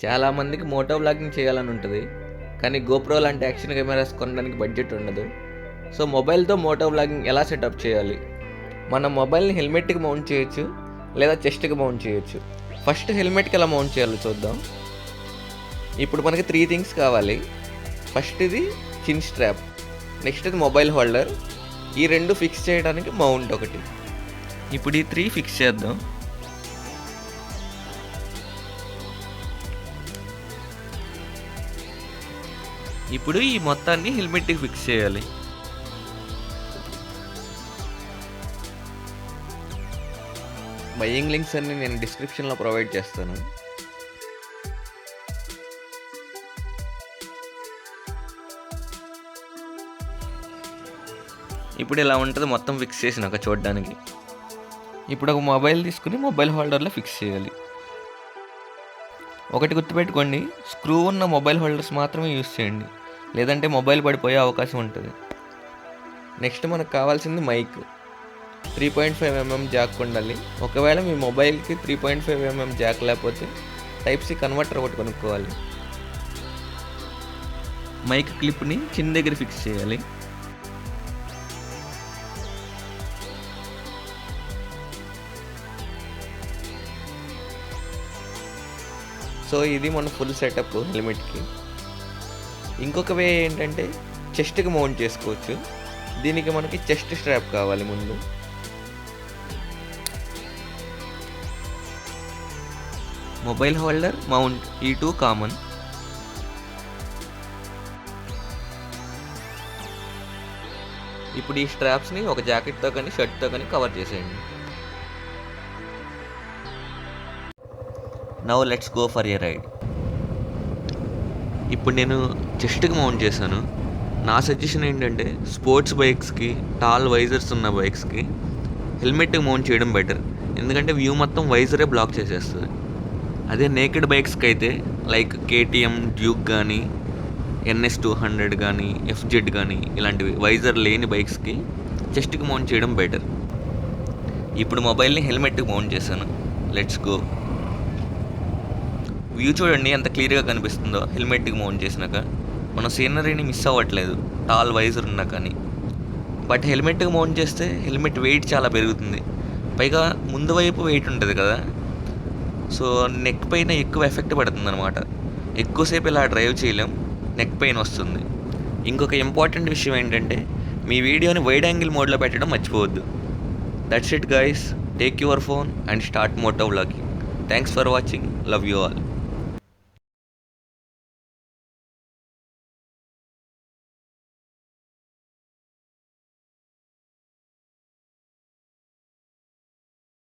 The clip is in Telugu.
చాలామందికి మోటో వ్లాగింగ్ చేయాలని ఉంటుంది, కానీ గోప్రో లాంటి యాక్షన్ కెమెరాస్ కొనడానికి బడ్జెట్ ఉండదు. సో మొబైల్తో మోటో వ్లాగింగ్ ఎలా సెటప్ చేయాలి? మనం మొబైల్ని హెల్మెట్కి మౌంట్ చేయొచ్చు లేదా చెస్ట్కి మౌంట్ చేయొచ్చు. ఫస్ట్ హెల్మెట్కి ఎలా మౌంట్ చేయాలో చూద్దాం. ఇప్పుడు మనకి 3 థింగ్స్ కావాలి. ఫస్ట్ ఇది చిన్ స్ట్రాప్, నెక్స్ట్ ఇది మొబైల్ హోల్డర్, ఈ 2 ఫిక్స్ చేయడానికి మౌంట్ ఒకటి. ఇప్పుడు ఈ 3 ఫిక్స్ చేద్దాం. ఇప్పుడు ఈ మొత్తాన్ని హెల్మెట్కి ఫిక్స్ చేయాలి. బయ్యింగ్ లింక్స్ అన్ని నేను డిస్క్రిప్షన్లో ప్రొవైడ్ చేస్తాను. ఇప్పుడు ఇలా ఉంటుంది మొత్తం ఫిక్స్ చేసినాక చూడడానికి. ఇప్పుడు ఒక మొబైల్ తీసుకుని మొబైల్ హోల్డర్లో ఫిక్స్ చేయాలి. ఒకటి గుర్తుపెట్టుకోండి, స్క్రూ ఉన్న మొబైల్ హోల్డర్స్ మాత్రమే యూస్ చేయండి, లేదంటే మొబైల్ పడిపోయే అవకాశం ఉంటుంది. నెక్స్ట్ మనకు కావాల్సింది మైక్. 3.5mm జాక్ ఉండాలి. ఒకవేళ మీ మొబైల్కి 3.5mm జాక్ లేకపోతే టైప్-C కన్వర్టర్ ఒకటి కొనుక్కోవాలి. మైక్ క్లిప్ని చిన్న దగ్గర ఫిక్స్ చేయాలి. సో ఇది మన ఫుల్ సెటప్ హెల్మెట్కి. ఇంకొక వే ఏంటంటే చెస్ట్కి మౌంట్ చేసుకోవచ్చు. దీనికి మనకి చెస్ట్ స్ట్రాప్ కావాలి ముందు. మొబైల్ హోల్డర్, మౌంట్, ఈ 2 కామన్. ఇప్పుడు ఈ స్ట్రాప్స్ని ఒక జాకెట్తో కానీ షర్ట్తో కానీ కవర్ చేసేయండి. Now let's go for a ride. ఇప్పుడు నేను చెస్ట్కి మౌంట్ చేశాను. నా సజెషన్ ఏంటంటే స్పోర్ట్స్ బైక్స్కి, టాల్ వైజర్స్ ఉన్న బైక్స్కి హెల్మెట్కి మౌంట్ చేయడం బెటర్. ఎందుకంటే వ్యూ మొత్తం వైజరే బ్లాక్ చేసేస్తుంది. అదే నేకెడ్ బైక్స్కి అయితే లైక్ KTM డ్యూక్ కానీ, NS200 కానీ, FZ కానీ ఇలాంటివి వైజర్ లేని బైక్స్కి చెస్ట్కి మౌంట్ చేయడం బెటర్. ఇప్పుడు మొబైల్ని హెల్మెట్కి మౌంట్ చేశాను. Let's go. వ్యూ చూడండి ఎంత క్లియర్గా కనిపిస్తుందో హెల్మెట్కి మౌంట్ చేసినాక. మనం సీనరీని మిస్ అవ్వట్లేదు టాల్ వైజర్ ఉన్నా కానీ. బట్ హెల్మెట్కి మౌంట్ చేస్తే హెల్మెట్ వెయిట్ చాలా పెరుగుతుంది. పైగా ముందు వైపు వెయిట్ ఉంటుంది కదా, సో నెక్ పైన ఎక్కువ ఎఫెక్ట్ పడుతుంది అనమాట. ఎక్కువసేపు ఇలా డ్రైవ్ చేయలేం, నెక్ పెయిన్ వస్తుంది. ఇంకొక ఇంపార్టెంట్ విషయం ఏంటంటే మీ వీడియోని వైడ్ యాంగిల్ మోడ్లో పెట్టడం మర్చిపోవద్దు. That's it guys, take your phone and start moto vlogging. Thanks for watching. Love you all.